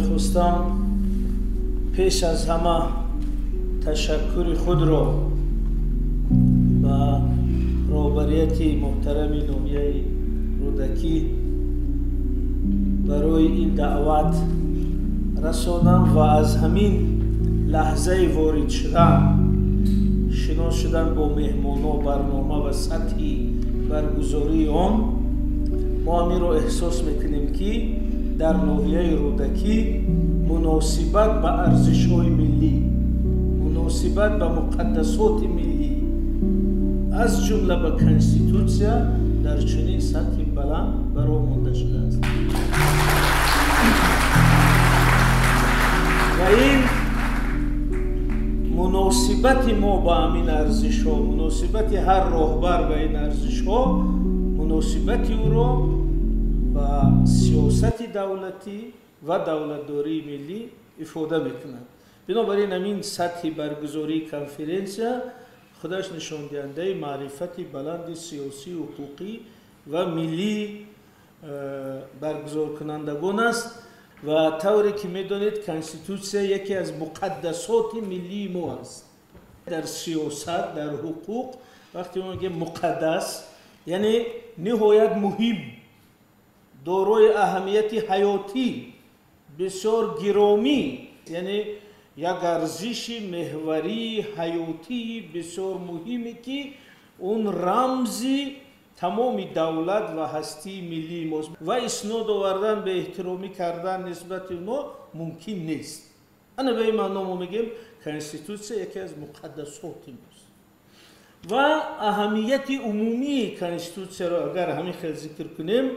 خواستم پیش از همه تشکر خود را و رهبریت محترم نامیه رودکی برای این دعوت رسانم و از همین لحظه وارد شدن شناس شدن با مهمانا برنامه و سطحی برگزاری آن ما همین را احساس میکنیم که در ناحیه رودکی مناسبت به ارزش‌های ملی، مناسبت به مقدسات ملی از جمله به کنستیتوسیا در چنین سطح بلند برای مانده شده است. و این مناسبت ما با همین ارزش‌ها، مناسبت هر راهبر به این ارزش‌ها، مناسبت او را و سیاست دولتی و دولتداری ملی افاده میکند. بنابراین همین سطح برگزاری کنفرانسیا خودش نشان دهنده معرفت بلند سیاسی و حقوقی و ملی برگزار کنندگان است و طوری که میدانید کنستیتوسیا یکی از مقدسات ملی ما است. در سیاست، در حقوق وقتی ما میگیم مقدس یعنی نهایت مهم، دارای اهمیت حیاتی بسیار گرامی، یعنی یک ارزش محوری حیاتی بسیار مهمی که اون رمزی تمام دولت و هستی ملی ماست و اسناد آوردن به احترامی کردن نسبت اونا ممکن نیست. انا به این معنا ما میگیم کنستیتوسیا یکی از مقدسات ماست و اهمیت عمومی کنستیتوسیا را اگر همین خیلی ذکر کنیم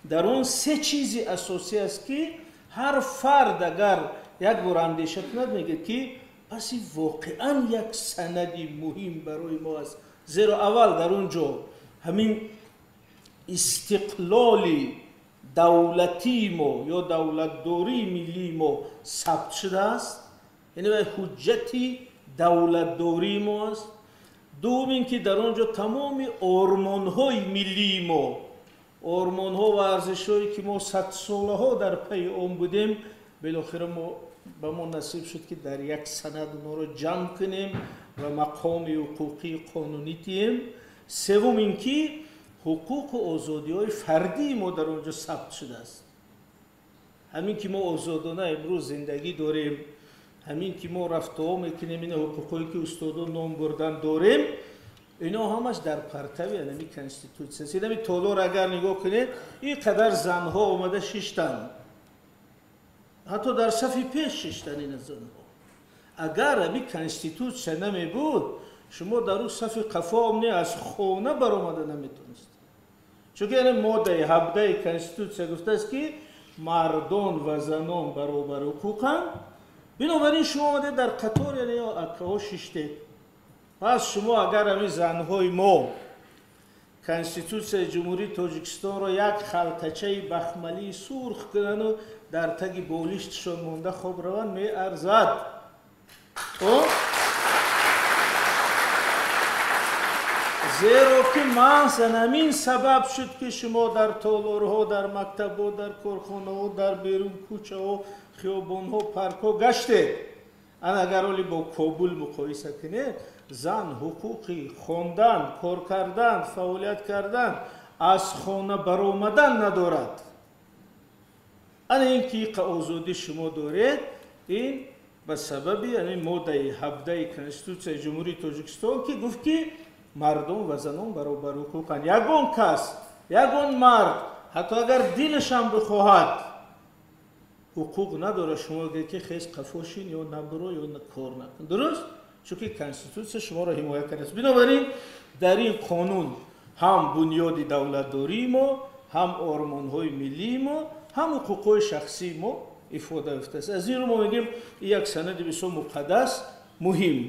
در اون سه چیزی اساسی است که هر فرد اگر یک بار اندیشه کند میگه که پس واقعا یک سندی مهم برای ما است، زیرا اول در اونجا همین استقلال دولتی ما یا دولتداری ملی ما ثبت شده است، یعنی حجت دولتداری ما است. دوم اینکه در اونجا تمام آرمان‌های ملی ما، آرمان‌ها و ارزش‌هایی که ما 100 ساله‌ها در پی آن بودیم بالاخره به ما نصیب شد که در یک سند اونا رو جمع کنیم و مقام حقوقی قانونی تیم. سوم اینکه حقوق و آزادی‌های فردی ما در اونجا ثبت شده است. همین که ما آزادانه امروز زندگی داریم، همین که ما رفت و آمد می‌کنیم، این حقوقی که استادان نام بردن داریم، اینا همش در پرتو یعنی کنستیتوسیا است. یعنی تالار اگر نگاه کنید این قدر زنها آمده ششتن، حتی در صف پیش ششتن این زنها. اگر همین کنستیتوسیا نمی بود شما در اون صف قفا هم از خانه برآمده نمیتونست، چون که یعنی ماده 17 کنستیتوسیا گفته است که مردان و زنان برابر حقوقند. بنابراین شما آمده در قطار یعنی اکاها ششته. پس شما اگر همین زنهای ما کنستیتوسیا جمهوری تاجیکستان را یک خلطچه بخملی سرخ کنن و در تگ بالشتشان مانده خواب روان می ارزد. زیرا که محض همین سبب شد که شما در تالارها، در مکتبها، در کارخانه‌ها، در بیرون کوچه ها، خیابان‌ها، پارک‌ها گشتید. اگر ولی با کابل مقایسه کنید، زن حقوقی خواندن، کار کردن، فعالیت کردن، از خانه برآمدن ندارد. این که آزادی شما دارید این به سبب یعنی ماده 17 کنستیتوسیا جمهوری تاجیکستان که گفت که مردم و زنان برابر حقوقند. یگان کس، یگان مرد حتی اگر دلش هم بخواهد حقوق نداره شما که خیز قفاشین یا نبرو یا کار نکن. درست؟ چون که کنستیتوسیا شما را حمایت کرده است. بنابراین در این قانون هم بنیاد دولتداری ما، هم آرمان‌های ملی ما، هم حقوق‌های شخصی ما افاده یافته است. از این رو ما میگیم یک سند بسیار مقدس مهم.